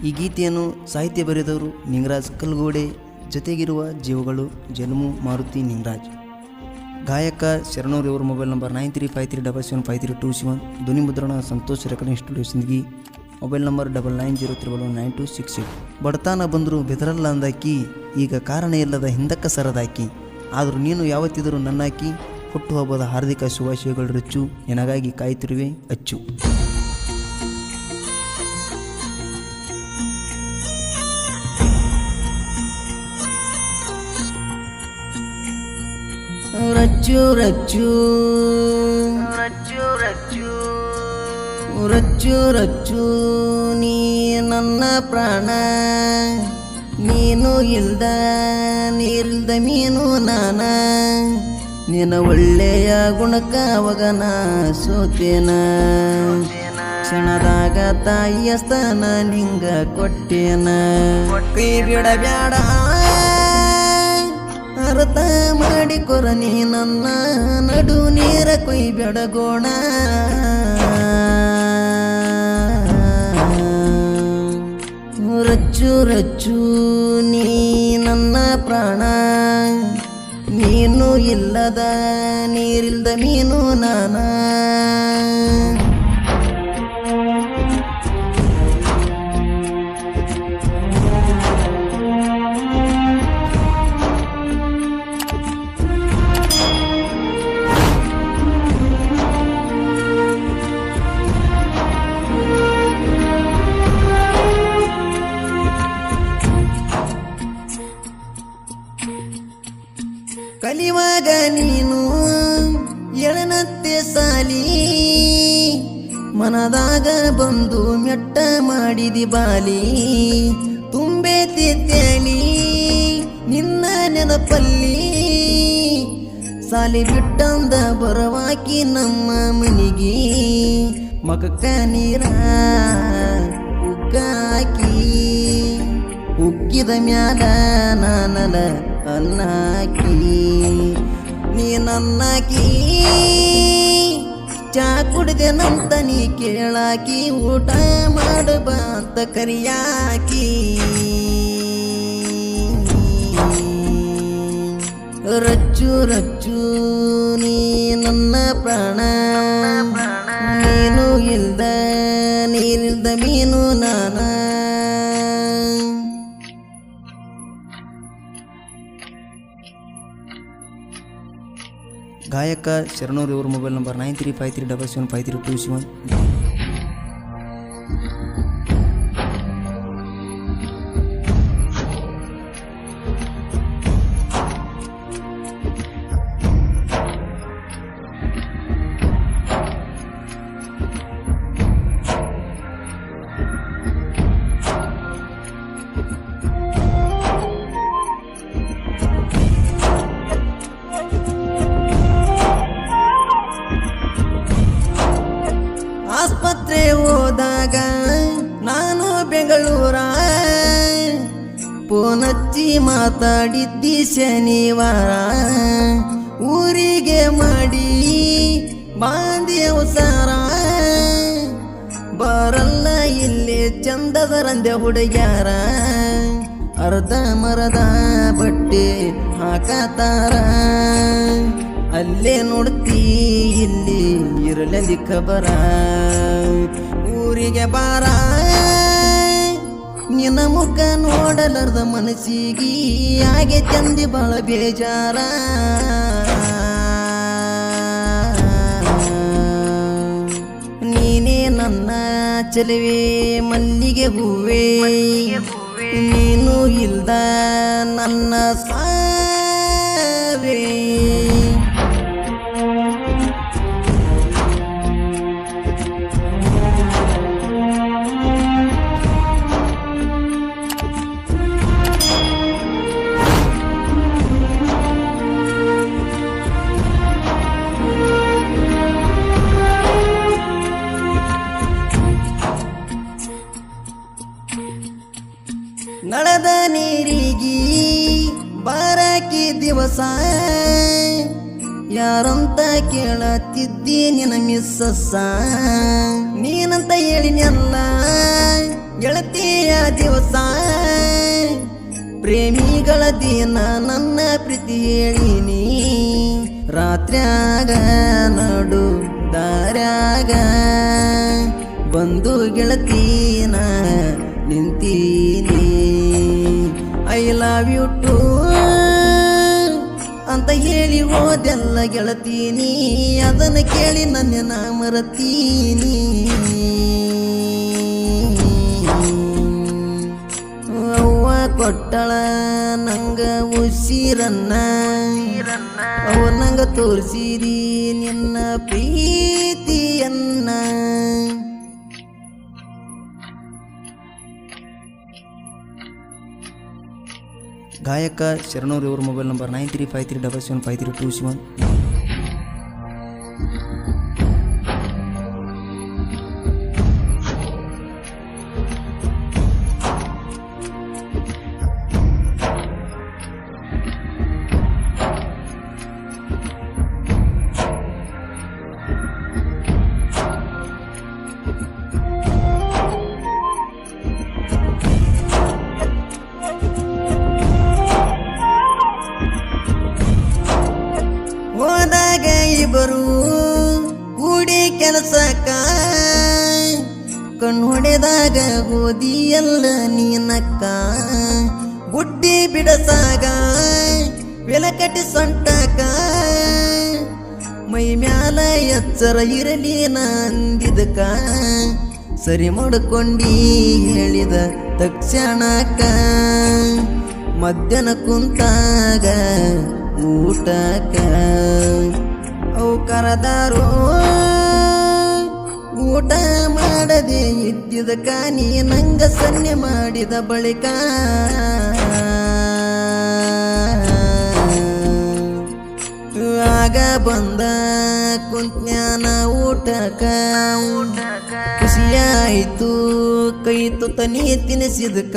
ಈ ಗೀತೆಯನ್ನು ಸಾಹಿತ್ಯ ಬರೆದವರು ನಿಂಗರಾಜ್ ಕಲ್ಗೋಡೆ, ಜೊತೆಗಿರುವ ಜೀವಗಳು ಜನ್ಮು ಮಾರುತಿ ನಿಂಗರಾಜ್. ಗಾಯಕ ಶರಣೂರ್. ಇವರ ಮೊಬೈಲ್ ನಂಬರ್ 9353775327. ಧ್ವನಿ ಮುದ್ರಣ Santosh recording studio Sindagi. Mobile number 9903119268. ಬಡತಾನ ಬಂದರೂ ಬೆದರಲ್ಲ ಅಂದಾಕಿ, ಈಗ ಕಾರಣ ಇಲ್ಲದ ಹಿಂದಕ್ಕ ಸರದಾಕಿ, ಆದರೂ ನೀನು ಯಾವತ್ತಿದ್ದರೂ ನನ್ನಾಕಿ. ಹುಟ್ಟುಹಬ್ಬದ ಹಾರ್ದಿಕ ಶುಭಾಶಯಗಳು ರಚ್ಚು, ನಿನಗಾಗಿ ಕಾಯ್ತಿರುವೆ ಅಚ್ಚು. ರಚ್ಚು ರಚ್ಚು ರಚ್ಚು ರಚ್ಚು ರಚ್ಚು ರಚ್ಚು ನೀ ನನ್ನ ಪ್ರಾಣ, ನೀನು ಇಲ್ದ ನೀರಿಲ್ದ ಮೀನು ನಾನ, ನಿನ್ನ ಒಳ್ಳೆಯ ಗುಣಕ ಅವಗನ ಸೋತೇನ, ಕ್ಷಣದಾಗ ತಾಯಿಯ ಸ್ಥಾನ ನಿಂಗ ಕೊಟ್ಟೇನ. ಕೈ ಬಿಡಬ್ಯಾಡ ಅರ್ಥ ಮಾಡಿಕೊರ ನೀ ನನ್ನ, ನಡು ನೀರ ಕೊಯ್ಬೇಡಗೋಣ. ರಚ್ಚು ರಚ್ಚು ನೀ ನನ್ನ ಪ್ರಾಣ, ನೀನು ಇಲ್ಲದ ನೀರಿಲ್ದ ಮೀನು ನಾನ. ಕಲಿವಾಗ ನೀನು ಎಳನತ್ತೆ ಸಾಲಿ, ಮನದಾಗ ಬಂದು ಮೆಟ್ಟ ಮಾಡಿದಿ ಬಾಲಿ, ತುಂಬೆತಿ ತೇಲಿ ನಿನ್ನ ನೆನಪಲ್ಲಿ, ಸಾಲಿ ಬಿಟ್ಟಂದ ಬರವಾಕಿ ನಮ್ಮ ಮನಿಗಿ, ಮಗಕ್ಕ ನೀರ ಉಗ್ಗಾಕಿ, ಉಗ್ಗಿದ ಮ್ಯಾಲ ನಾನಲ ಅನ್ನಾಕಿ, ನೀ ನನ್ನಾಕಿ, ಚಾ ಕುಡಿದೆ ನಂತ ನೀ ಕೇಳಾಕಿ, ಊಟ ಮಾಡಬ ಅಂತ ಕರಿಯಾಕಿ. ರಚ್ಚು ರಚ್ಚು ನೀ ನನ್ನ ಪ್ರಾಣ, ನೀನು ಇಲ್ದ ನೀರಿಲ್ದ ಮೀನು ನಾನ. ಗಾಯಕ ಶರಣೂರ್. ಇವರ ಮೊಬೈಲ್ ನಂಬರ್ 9353775327. ಆಸ್ಪತ್ರೆ ಹೋದಾಗ ನಾನು ಬೆಂಗಳೂರ, ಫೋನಚ್ಚಿ ಮಾತಾಡಿದ್ದಿ ಶನಿವಾರ, ಊರಿಗೆ ಮಾಡಿ ಬಾಂದಿ ಅವಸಾರ, ಬರಲ್ಲ ಇಲ್ಲಿ ಚಂದದ ರಂದೆ ಹುಡುಗ್ಯಾರ, ಅರ್ಧ ಮರದ ಬಟ್ಟೆ ಹಾಕತಾರ, ಅಲ್ಲೇ ನೋಡ್ತೀ ಇಲ್ಲಿ ಇರಲಿ ಖಬರ, ಊರಿಗೆ ಬಾರ ನಿನ್ನ ಮುಖ ನೋಡಲಾರ್ದ ಮನಸ್ಸಿಗೆ ಹಾಗೆ ಚಂದಿ ಬಾಳ ಬೇಜಾರ. ನೀನೇ ನನ್ನ ಚೆಲುವೆ ಮಲ್ಲಿಗೆ ಹೂವೇ, ನೀನು ಇಲ್ದ ನನ್ನ ಸಾವೇ. ನಳದ ನೀರಿಗಿ ಬಾರಕಿ ದಿವಸ, ಯಾರಂತ ಕೇಳತ್ತಿದ್ದಿ ನಿನ್ನ ಮಿಸ್ಸಸ್ಸ, ನೀನಂತ ಹೇಳಿನೆಲ್ಲ ಗೆಳತಿಯ ದಿವಸ ಪ್ರೇಮಿಗಳ ದಿನ ನನ್ನ ಪ್ರೀತಿ ಹೇಳಿನಿ ರಾತ್ರ್ಯಾಗ ನಡು ದಾರ್ಯಾಗ ಬಂದು ಗೆಳತೀನ ನಿಂತೀನಿ ಐ ಲವ್ ಯು ಟು ಅಂತ ಹೇಳಿ ಹೋದೆಲ್ಲ ಗೆಳತೀನಿ ಅದನ್ನು ಕೇಳಿ ನನ್ನ ಮರತೀನಿ ಅವ್ವ ಕೊಟ್ಟಳ ನಂಗ ಉಸಿರನ್ನ ಅವ ನಂಗ ತೋರಿಸಿರಿ ನಿನ್ನ ಪ್ರೀತಿಯನ್ನ ಗಾಯಕ ಶರಣೂರ್ ಇವ್ರ ಮೊಬೈಲ್ ನಂಬರ್ 9353775321. ಹೋದಾಗ ಇಬ್ಬರು ಕೂಡಿ ಕೆಲಸಕ್ಕ ಕಣ್ಣು ಹೊಡೆದಾಗ ಗೋದಿಯಲ್ಲ ನೀನಕ್ಕ ಗುಡ್ಡಿ ಬಿಡಸಾಗ ಬೆಲಕಟ್ಟಿ ಸೊಂಟಕ ಮೈ ಮ್ಯಾಲ ಎಚ್ಚರ ಇರಲಿ ನಂದಿದಕ ಸರಿ ಮಾಡ್ಕೊಂಡಿ ಹೇಳಿದ ತಕ್ಷಣಕ್ಕ ಮಧ್ಯಾಹ್ನ ಕುಂತಾಗ ಊಟಕ್ಕ ಅವು ಕರೆದಾರೋ ಊಟ ಮಾಡದೆ ಇದ್ದಿದಕ ನೀ ನಂಗ ಸನ್ನೆ ಮಾಡಿದ ಬಳಿಕ ಆಗ ಬಂದ ಕುಂತ್ನ್ಯಾನ ಊಟಕ ಖುಷಿಯಾಯಿತು ಕೈ ತುತ್ತನಿ ತಿನಿಸಿದಕ